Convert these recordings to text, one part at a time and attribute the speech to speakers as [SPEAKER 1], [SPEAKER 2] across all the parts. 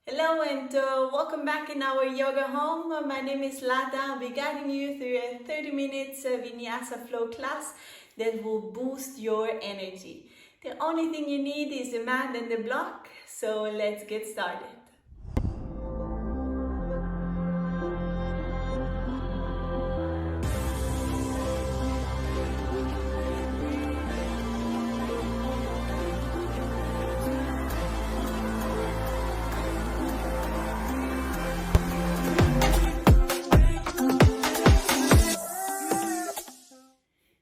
[SPEAKER 1] Hello and welcome back in our yoga home. My name is Lata. I'll be guiding you through a 30 minutes Vinyasa flow class that will boost your energy. The only thing you need is the mat and the block, so let's get started.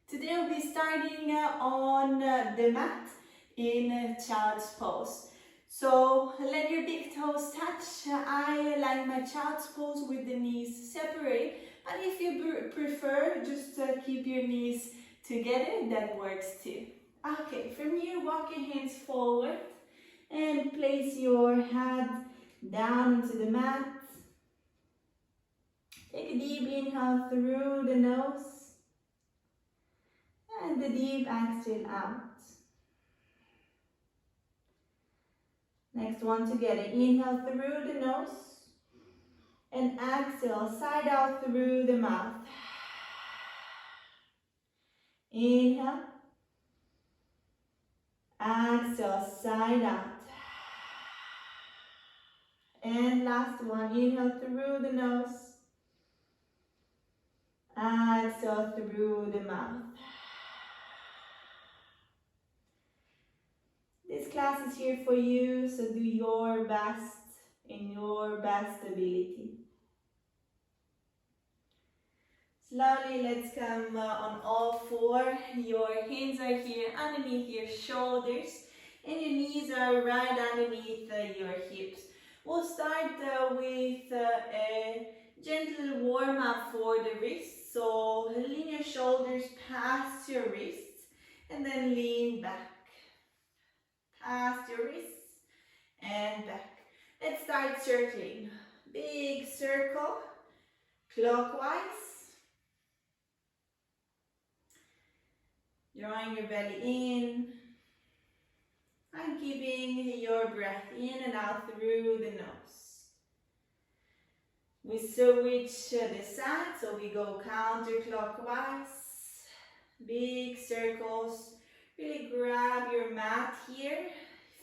[SPEAKER 1] Today we'll be starting on the mat in child's pose. So let your big toes touch. I like my child's pose with the knees separate, but if you prefer, just keep your knees together, that works too. Okay, from here walk your hands forward and place your head down into the mat. Take a deep inhale through the nose and the deep exhale out. Next one together. Inhale through the nose and exhale side out through the mouth. Inhale. Exhale side out. And last one. Inhale through the nose. Exhale through the mouth. This class is here for you, so do your best in your best ability. Slowly, let's come on all four. Your hands are here underneath your shoulders and your knees are right underneath your hips. We'll start with a gentle warm-up for the wrists. So lean your shoulders past your wrists and then lean back. Past your wrists and back. Let's start circling. Big circle, clockwise. Drawing your belly in and keeping your breath in and out through the nose. We switch the side, so we go counterclockwise. Big circles. Really grab your mat here.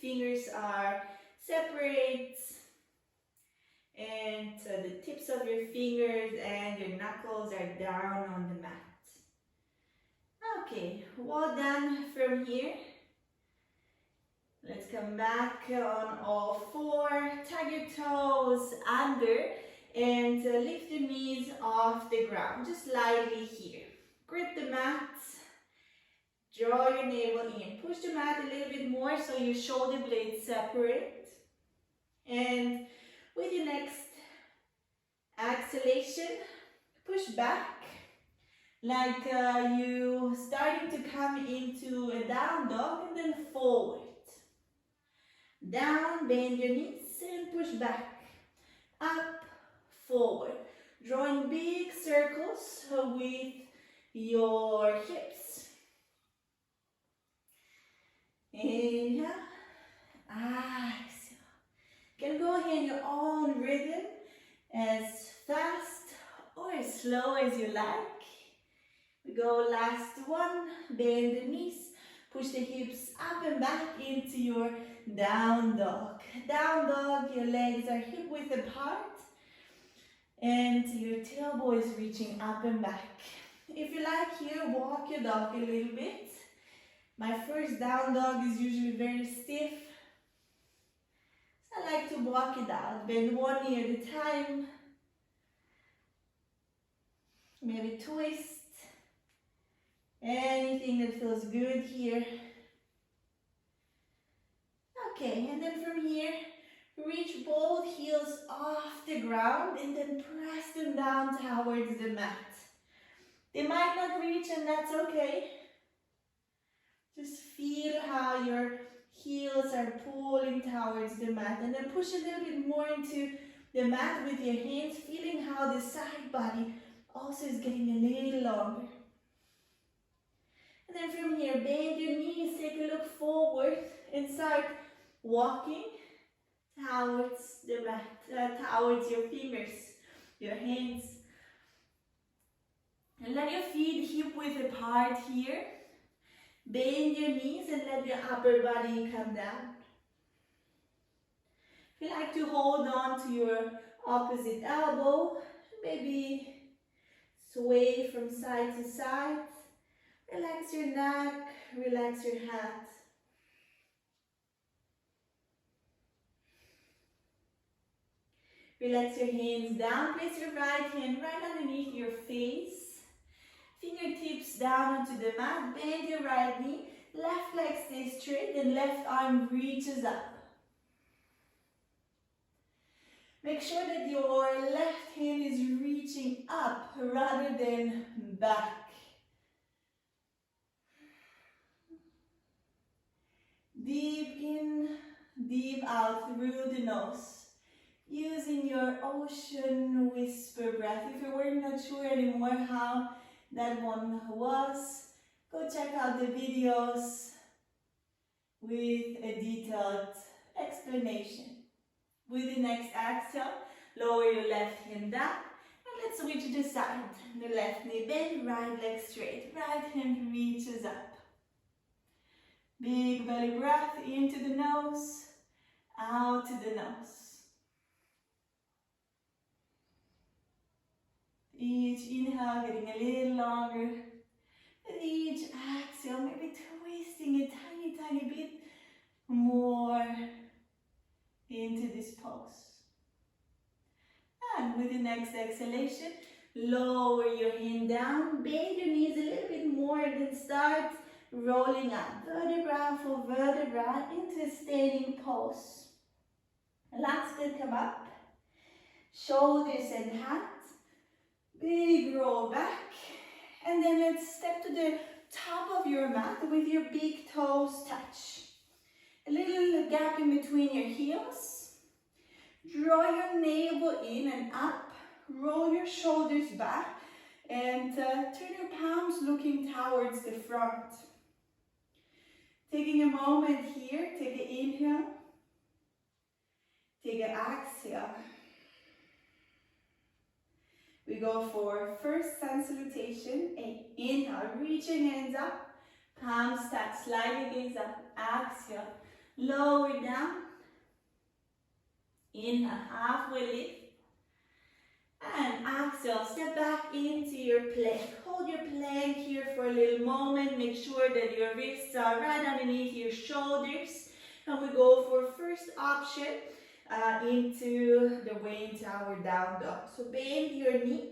[SPEAKER 1] Fingers are separate. And the tips of your fingers and your knuckles are down on the mat. Okay, well done from here. Let's come back on all four. Tag your toes under and lift your knees off the ground. Just lightly here. Grip the mat. Draw your navel in. Push the mat a little bit more so your shoulder blades separate. And with your next exhalation, push back like you starting to come into a down dog and then forward. Down, bend your knees and push back. Up, forward. Drawing big circles with your hips. Inhale, exhale. You can go here in your own rhythm, as fast or as slow as you like. We go last one, bend the knees, push the hips up and back into your down dog. Down dog, your legs are hip width apart and your tailbone is reaching up and back. If you like here, walk your dog a little bit. My first down dog is usually very stiff. So I like to walk it out. Bend one knee at a time. Maybe twist. Anything that feels good here. Okay, and then from here, reach both heels off the ground and then press them down towards the mat. They might not reach and that's okay. Just feel how your heels are pulling towards the mat and then push a little bit more into the mat with your hands, feeling how the side body also is getting a little longer. And then from here, bend your knees, take a look forward and start walking towards the mat, towards your fingers, your hands. And let your feet hip width apart here. Bend your knees and let your upper body come down. If you like to hold on to your opposite elbow, maybe sway from side to side. Relax your neck, relax your hands. Relax your hands down. Place your right hand right underneath your face. Fingertips down onto the mat. Bend your right knee. Left leg stays straight and left arm reaches up. Make sure that your left hand is reaching up rather than back. Deep in, deep out through the nose. Using your ocean whisper breath. If you were not sure anymore how that one was, go check out the videos with a detailed explanation. With the next exhale, lower your left hand down and let's switch the side. The left knee bend, right leg straight, right hand reaches up. Big belly breath into the nose, out to the nose. Each inhale getting a little longer. And each exhale, maybe twisting a tiny bit more into this pose. And with the next exhalation, lower your hand down, bend your knees a little bit more, then start rolling up, vertebra for vertebra into a standing pose. Lats can come up, shoulders and hands, big roll back, and then let's step to the top of your mat with your big toes touch. A little gap in between your heels. Draw your navel in and up. Roll your shoulders back and turn your palms looking towards the front. Taking a moment here, take an inhale. Take an exhale. We go for first sun salutation. Inhale, reach your hands up. Palms touch, slide your gaze up. Exhale. Lower down. Inhale, halfway lift. And exhale, step back into your plank. Hold your plank here for a little moment. Make sure that your wrists are right underneath your shoulders. And we go for first option into the Wayne Tower down dog. So bend your knee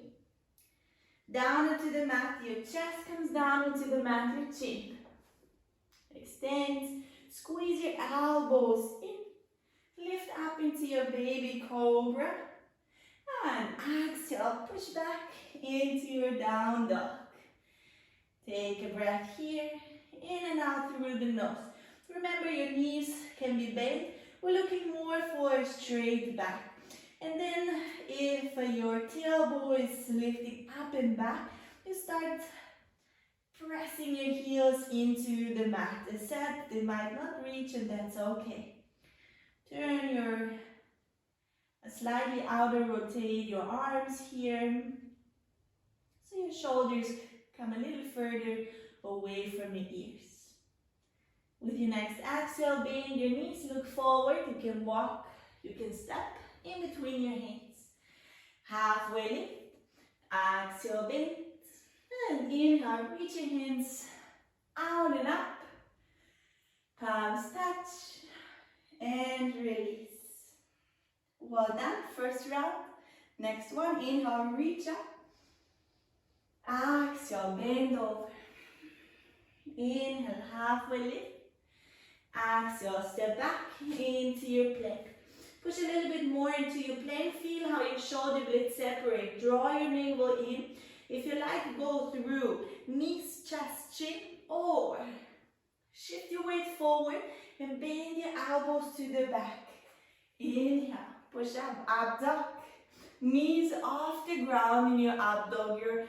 [SPEAKER 1] down into the mat. Your chest comes down into the mat, your chin extends. Squeeze your elbows in, lift up into your baby cobra, and exhale, push back into your down dog. Take a breath here, in and out through the nose. Remember your knees can be bent. We're looking more for a straight back. And then if your tailbone is lifting up and back, you start pressing your heels into the mat. As said, they might not reach, and that's okay. Turn your slightly outer, rotate your arms here. So your shoulders come a little further away from your ears. With your next exhale, bend your knees, look forward. You can walk, you can step in between your hands. Halfway lift, exhale, bend. And inhale, reach your hands out and up. Palms touch and release. Well done, first round. Next one, inhale, reach up. Exhale, bend over. Inhale, halfway lift. Exhale, step back into your plank. Push a little bit more into your plank. Feel how your shoulder blades separate. Draw your navel in. If you like, go through knees, chest, chin, or shift your weight forward and bend your elbows to the back. Inhale, push up, up dog. Knees off the ground in your up dog. Your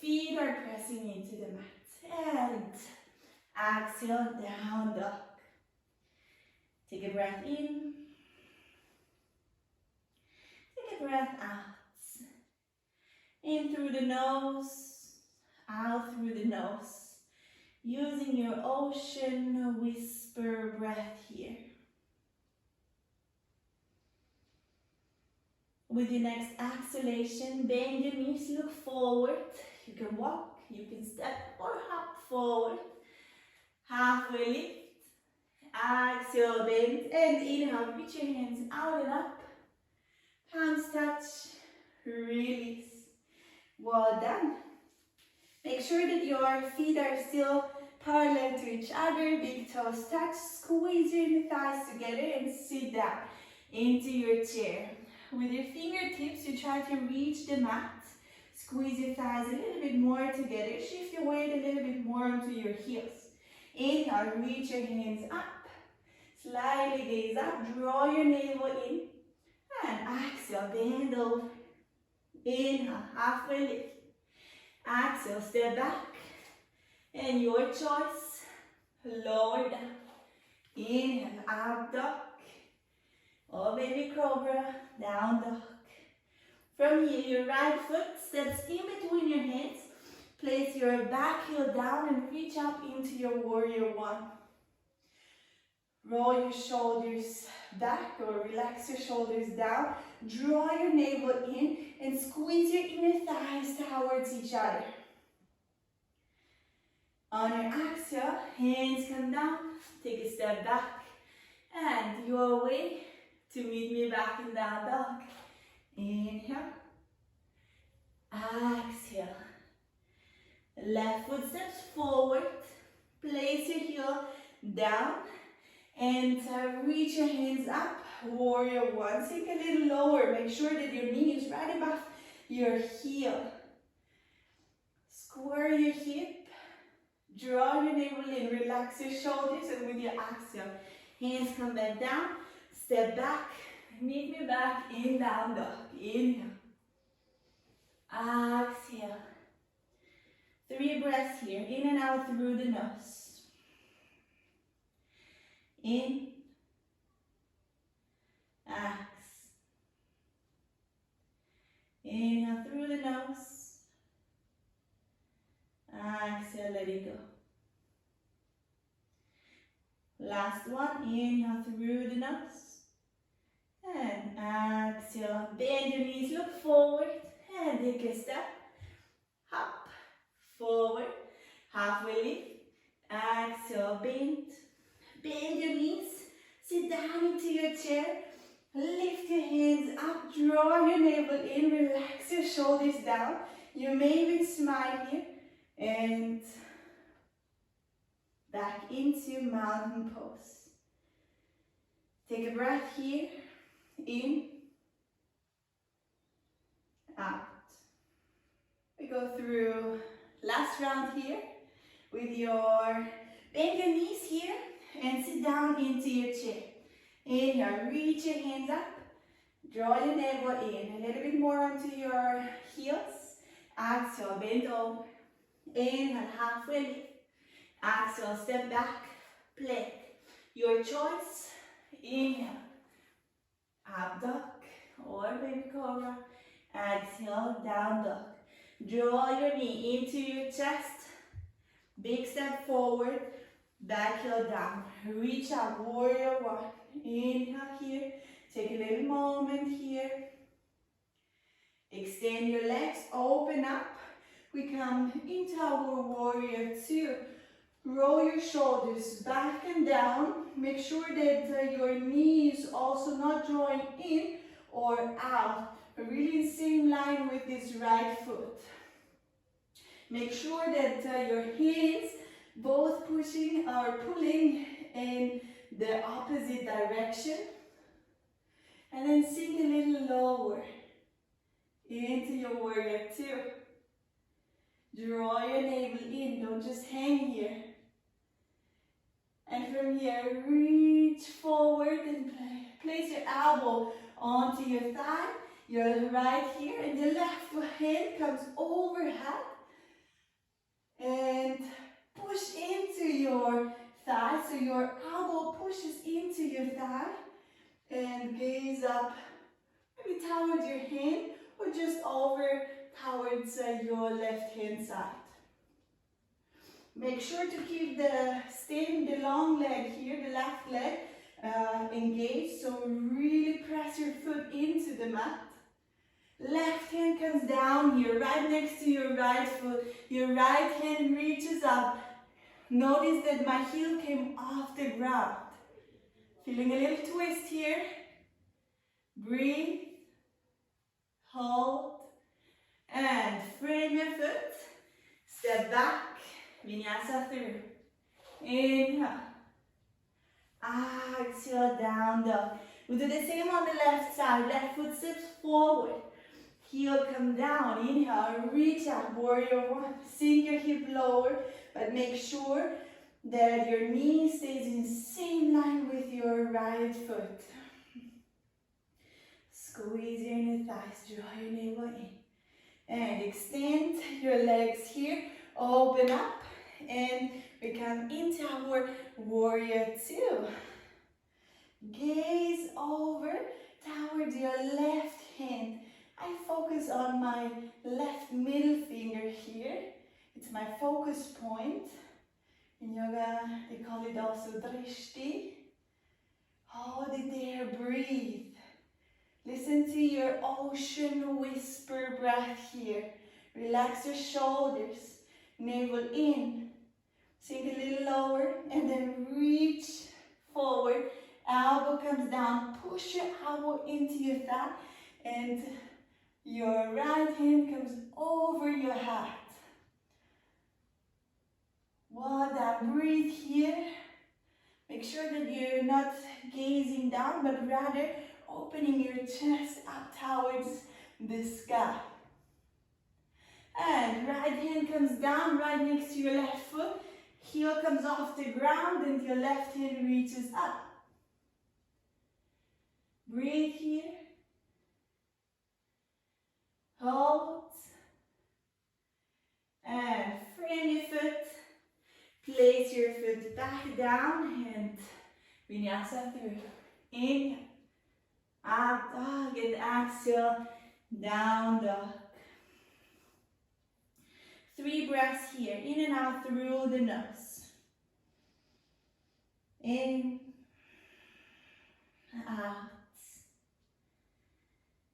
[SPEAKER 1] feet are pressing into the mat. And exhale, down dog. Take a breath in a breath out. In through the nose, out through the nose. Using your ocean whisper breath here. With your next exhalation, bend your knees, look forward. You can walk, you can step or hop forward. Halfway lift. Exhale, bend, and inhale, reach your hands out and up. Palms touch, release. Well done. Make sure that your feet are still parallel to each other, big toes touch, squeeze your inner thighs together and sit down into your chair. With your fingertips, you try to reach the mat. Squeeze your thighs a little bit more together. Shift your weight a little bit more onto your heels. Inhale, reach your hands up. Slightly gaze up, draw your navel in. And exhale, bend over. Inhale, halfway lift. Exhale, step back. And your choice, lower down. Inhale, up dog. Or baby cobra, down dog. From here, your right foot steps in between your hands. Place your back heel down and reach up into your warrior one. Roll your shoulders back or relax your shoulders down. Draw your navel in and squeeze your inner thighs towards each other. On your exhale, hands come down. Take a step back and your way to meet me back in down dog. Inhale. Exhale. Left foot steps forward. Place your heel down and reach your hands up. Warrior one. Sink a little lower. Make sure that your knee is right above your heel. Square your hip. Draw your navel in. Relax your shoulders, and with your exhale, hands come back down. Step back. Meet me back in down dog. Inhale. Exhale. 3 breaths here. In and out through the nose. In. Ex. Inhale through the nose. Exhale, let it go. Last one. Inhale through the nose. And exhale. Bend your knees, look forward. And take a step. Up. Forward. Halfway lift. Exhale, bend. Bend your knees. Sit down into your chair. Lift your hands up. Draw your navel in. Relax your shoulders down. You may even smile here. And back into mountain pose. Take a breath here. In. Out. We go through last round here with your bend your knees here and sit down into your chair. Inhale, reach your hands up. Draw your navel in a little bit more onto your heels. Exhale, bend over. Inhale, halfway lift. Exhale, step back, plank. Your choice. Inhale, up dog or baby cobra. Exhale, down dog. Draw your knee into your chest. Big step forward. Back heel down. Reach out, warrior one. Inhale here. Take a little moment here. Extend your legs, open up. We come into our warrior two. Roll your shoulders back and down. Make sure that your knees also not drawing in or out. Really in same line with this right foot. Make sure that your hands both pushing or pulling in the opposite direction. And then sink a little lower into your warrior two. Draw your navel in, don't just hang here. And from here, reach forward and place your elbow onto your thigh. Your right here, and the left hand comes overhead. And push into your thigh, so your elbow pushes into your thigh. And gaze up, maybe looking towards your hand or just over towards your left hand side. Make sure to keep the long leg here, the left leg, engaged. So really press your foot into the mat. Left hand comes down here, right next to your right foot. Your right hand reaches up. Notice that my heel came off the ground. Feeling a little twist here. Breathe, hold, and frame your foot. Step back, vinyasa through. Inhale. Exhale, down dog. We'll do the same on the left side. Left foot steps forward. Heel come down. Inhale, reach up, warrior one. Sink your hip lower, but make sure that your knee stays in the same line with your right foot. Squeeze your inner thighs, draw your navel in. And extend your legs here. Open up. And we come into our warrior two. Gaze over towards your left hand. I focus on my left middle finger here. It's my focus point. In yoga, they call it also drishti. Hold it there, breathe. Listen to your ocean whisper breath here. Relax your shoulders, navel in. Sink a little lower and then reach forward. Elbow comes down, push your elbow into your thigh and your right hand comes over your heart. Well done, breathe here. Make sure that you're not gazing down, but rather opening your chest up towards the sky. And right hand comes down right next to your left foot. Heel comes off the ground and your left hand reaches up. Breathe here. Hold. And frame your foot. Place your foot back down and vinyasa through. Inhale. Up dog and exhale. Down dog. 3 breaths here. In and out through the nose. In. Out.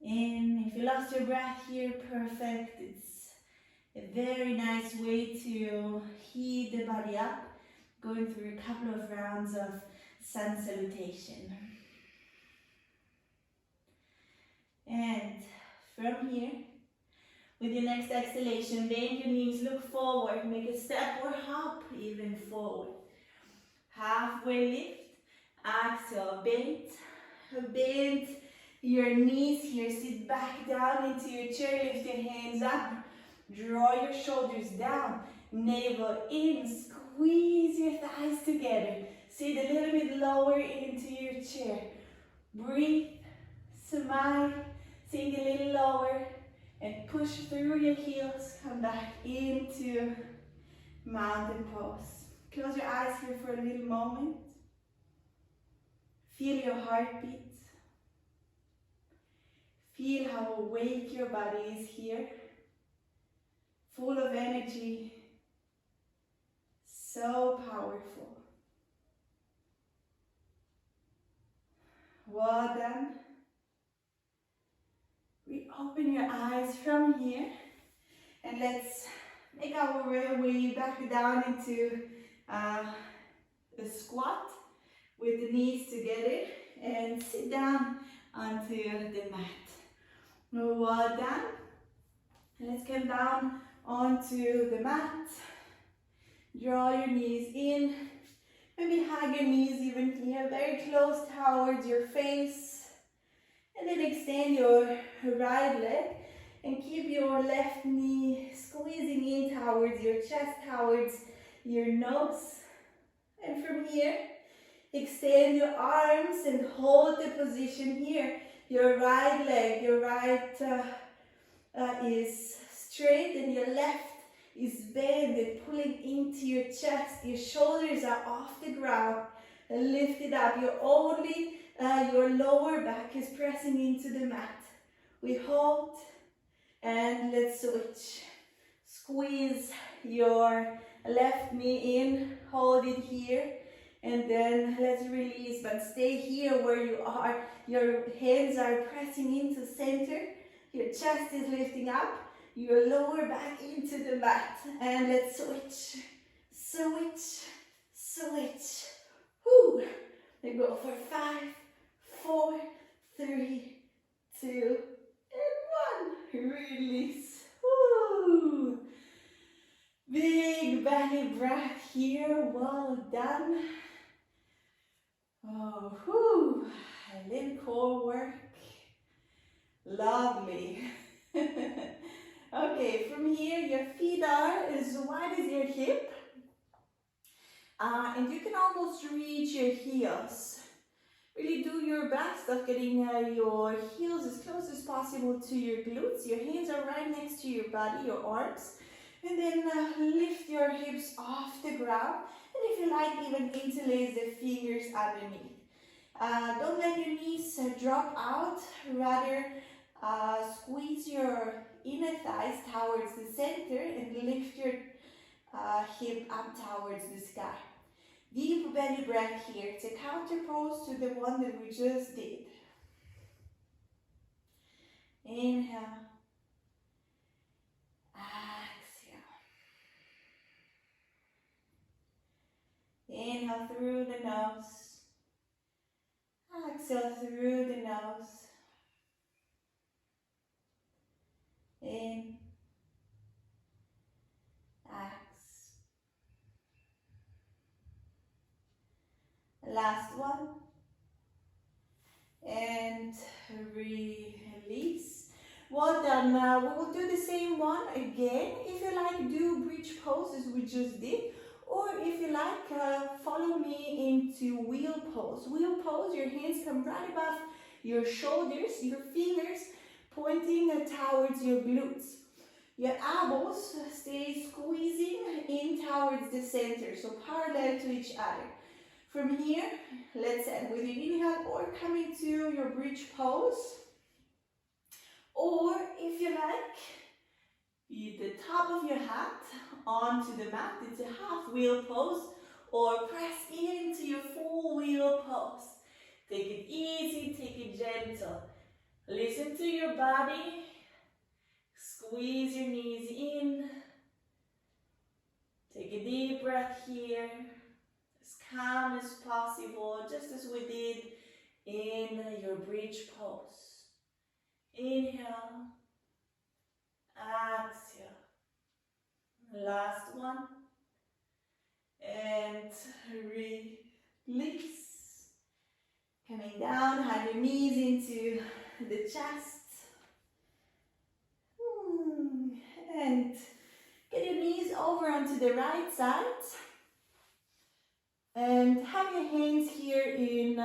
[SPEAKER 1] In. If you lost your breath here, perfect. It's a very nice way to heat the body up. Going through a couple of rounds of sun salutation. And from here, with your next exhalation, bend your knees, look forward, make a step or hop even forward. Halfway lift, exhale, bend your knees here, sit back down into your chair, lift your hands up, draw your shoulders down, navel in, squeeze your thighs together, sit a little bit lower into your chair, breathe, smile, sink a little lower, and push through your heels, come back into mountain pose. Close your eyes here for a little moment. Feel your heartbeat. Feel how awake your body is here. Full of energy. So powerful. Well done. We open your eyes from here and let's make our way back down into the squat with the knees together and sit down onto the mat. Well done. Let's come down onto the mat. Draw your knees in. Maybe hug your knees even here, very close towards your face. And then extend your right leg and keep your left knee squeezing in towards your chest, towards your nose. And from here, extend your arms and hold the position here. Your right leg, your right is straight and your left is bent and pulling into your chest. Your shoulders are off the ground. Lift it up. Your lower back is pressing into the mat. We hold and let's switch. Squeeze your left knee in, hold it here, and then let's release, but stay here where you are. Your hands are pressing into center, your chest is lifting up, your lower back into the mat, and let's switch, switch, switch. Whoo! We go for 5, 4, 3, 2, and 1. Release. Woo! Big belly breath here. Well done. Oh, whoo! A little core work. Lovely. Okay, from here your feet are as wide as your hip. And you can almost reach your heels. Really do your best of getting your heels as close as possible to your glutes. Your hands are right next to your body, your arms. And then lift your hips off the ground. And if you like, even interlace the fingers underneath. Don't let your knees drop out. Rather, squeeze your inner thighs towards the center and lift your hip up towards the sky. Deep belly breath here. It's a counter pose to the one that we just did. Inhale. Exhale. Inhale through the nose. Exhale through the nose. In. Last one. And release. Well done. Now we will do the same one again. If you like, do bridge pose as we just did. Or if you like, follow me into wheel pose. Wheel pose, your hands come right above your shoulders, your fingers pointing towards your glutes. Your elbows stay squeezing in towards the center, so parallel to each other. From here, let's end with your inhale or coming to your bridge pose. Or if you like, the top of your hat onto the mat. It's a half wheel pose, or press into your full wheel pose. Take it easy, take it gentle. Listen to your body. Squeeze your knees in. Take a deep breath here. As calm as possible, just as we did in your bridge pose. Inhale. Exhale. Last one. And release. Coming down, hug your knees into the chest. And get your knees over onto the right side. And have your hands here in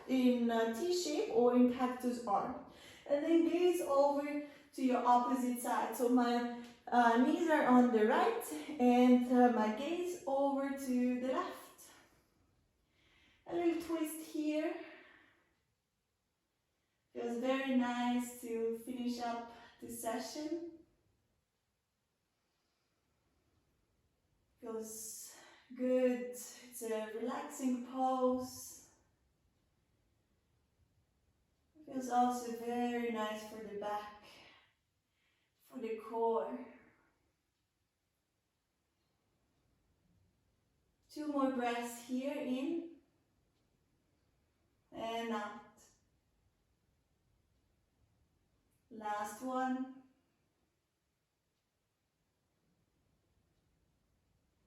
[SPEAKER 1] T-shape or in cactus arm. And then gaze over to your opposite side. So my knees are on the right and my gaze over to the left. A little twist here. Feels very nice to finish up the session. Feels good. It's a relaxing pose. Feels also very nice for the back, for the core. 2 more breaths here, in and out. Last one.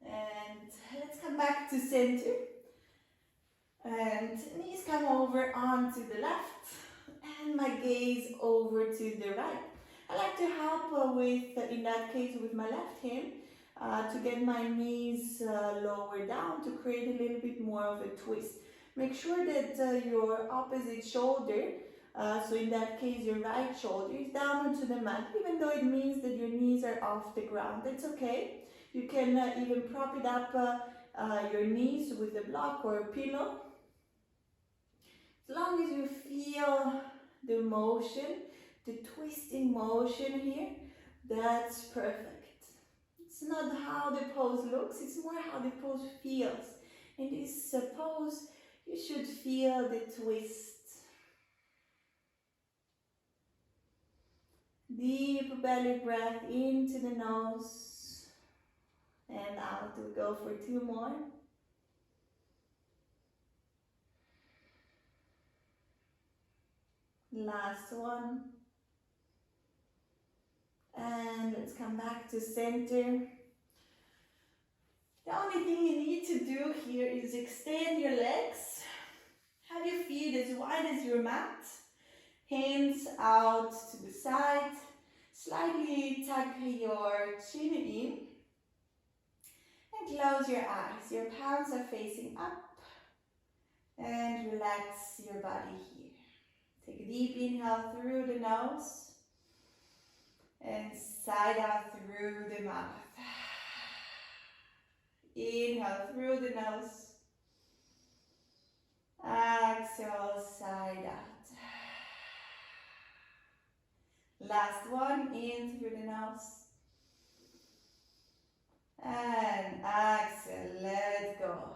[SPEAKER 1] And let's come back to center. And knees come over onto the left. And my gaze over to the right. I like to help with, in that case, with my left hand to get my knees lower down to create a little bit more of a twist. Make sure that your opposite shoulder, so in that case your right shoulder, is down onto the mat, even though it means that your knees are off the ground. That's okay. You can even prop it up your knees with a block or a pillow. As long as you feel the motion, the twisting motion here. That's perfect. It's not how the pose looks, it's more how the pose feels. In this pose, you should feel the twist. Deep belly breath into the nose and out. We'll go for 2 more. Last one. And let's come back to center. The only thing you need to do here is extend your legs. Have your feet as wide as your mat. Hands out to the side. Slightly tuck your chin in. And close your eyes. Your palms are facing up. And relax your body here. Take a deep inhale through the nose. And side out through the mouth. Inhale through the nose. Exhale, side out. Last one, in through the nose. And exhale, let go.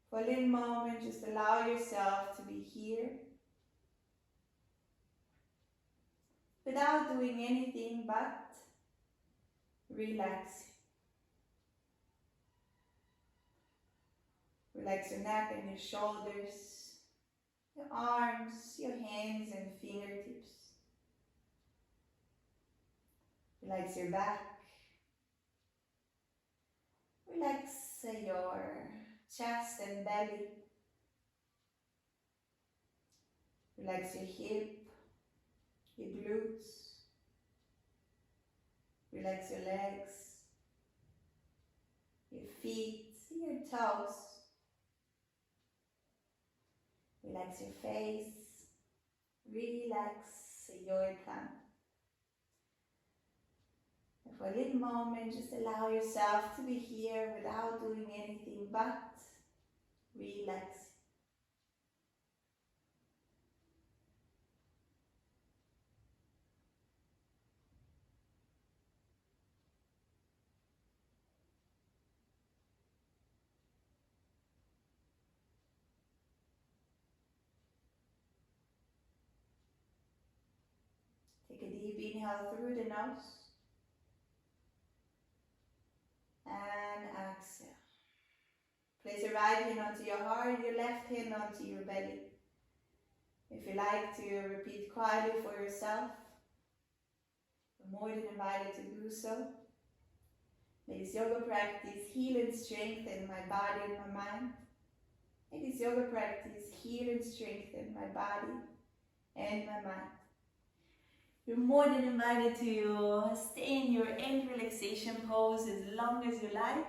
[SPEAKER 1] For a little moment, just allow yourself to be here. Without doing anything but relax. Relax your neck and your shoulders, your arms, your hands and fingertips. Relax your back. Relax your chest and belly. Relax your hip, your glutes. Relax your legs, your feet, your toes. Relax your face. Relax your tongue. And for a little moment, just allow yourself to be here without doing anything but relax. Take a deep inhale through the nose. And exhale. Place your right hand onto your heart, your left hand onto your belly. If you like to repeat quietly for yourself, you're more than invited to do so. May this yoga practice heal and strengthen my body and my mind. May this yoga practice heal and strengthen my body and my mind. You're more than invited to stay in your end relaxation pose as long as you like.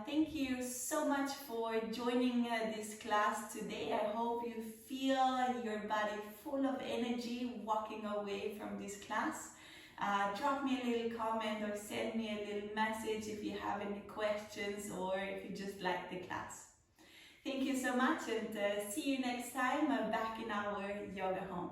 [SPEAKER 1] Thank you so much for joining this class today. I hope you feel your body full of energy walking away from this class. Drop me a little comment or send me a little message if you have any questions or if you just like the class. Thank you so much and see you next time back in our yoga home.